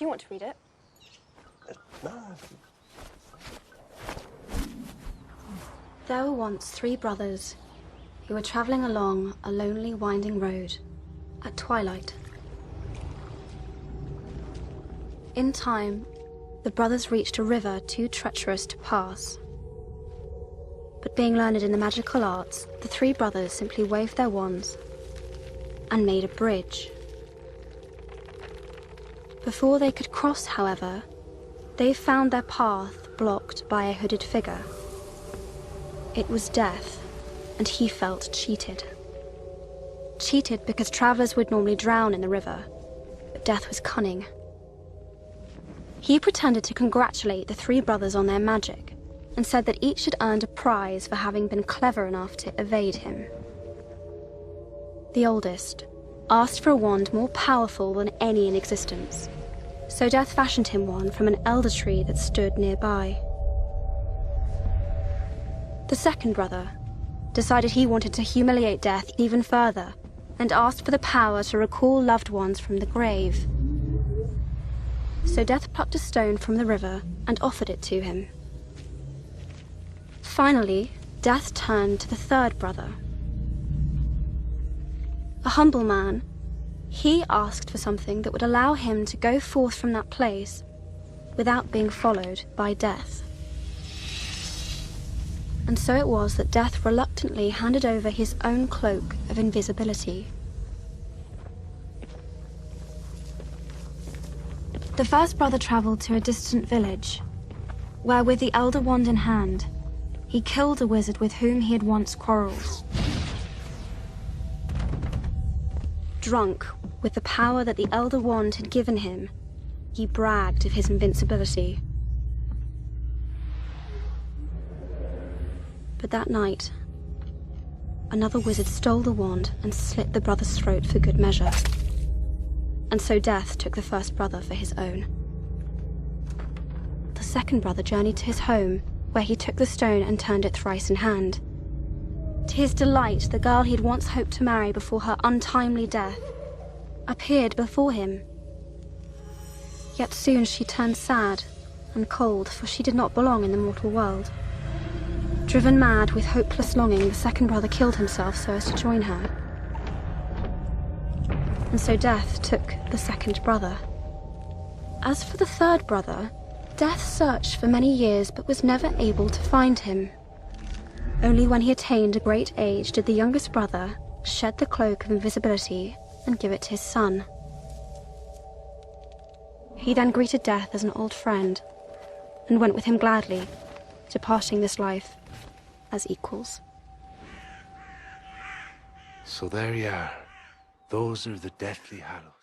Do you want to read it? No. There were once 3 brothers who were traveling along a lonely, winding road at twilight. In time, the brothers reached a river too treacherous to pass. But being learned in the magical arts, the 3 brothers simply waved their wands and made a bridge. Before they could cross, however, they found their path blocked by a hooded figure. It was Death, and he felt cheated. Cheated because travelers would normally drown in the river, but Death was cunning. He pretended to congratulate the 3 brothers on their magic, and said that each had earned a prize for having been clever enough to evade him. The oldest asked for a wand more powerful than any in existence, so Death fashioned him one from an elder tree that stood nearby. The second brother decided he wanted to humiliate Death even further, and asked for the power to recall loved ones from the grave. So Death plucked a stone from the river and offered it to him. Finally, Death turned to the third brother. A humble man, he asked for something that would allow him to go forth from that place without being followed by Death. And so it was that Death reluctantly handed over his own cloak of invisibility. The first brother traveled to a distant village, where with the Elder Wand in hand, he killed a wizard with whom he had once quarreled. Drunk with the power that the Elder Wand had given him, he bragged of his invincibility. But that night, another wizard stole the wand and slit the brother's throat for good measure. And so Death took the first brother for his own. The second brother journeyed to his home, where he took the stone and turned it thrice in hand. To his delight, the girl he had once hoped to marry before her untimely death appeared before him. Yet soon she turned sad and cold, for she did not belong in the mortal world. Driven mad with hopeless longing, the second brother killed himself so as to join her. And so Death took the second brother. As for the third brother, Death searched for many years but was never able to find him. Only when he attained a great age did the youngest brother shed the cloak of invisibility and give it to his son. He then greeted Death as an old friend and went with him gladly, departing this life as equals. So there you are. Those are the Deathly Hallows.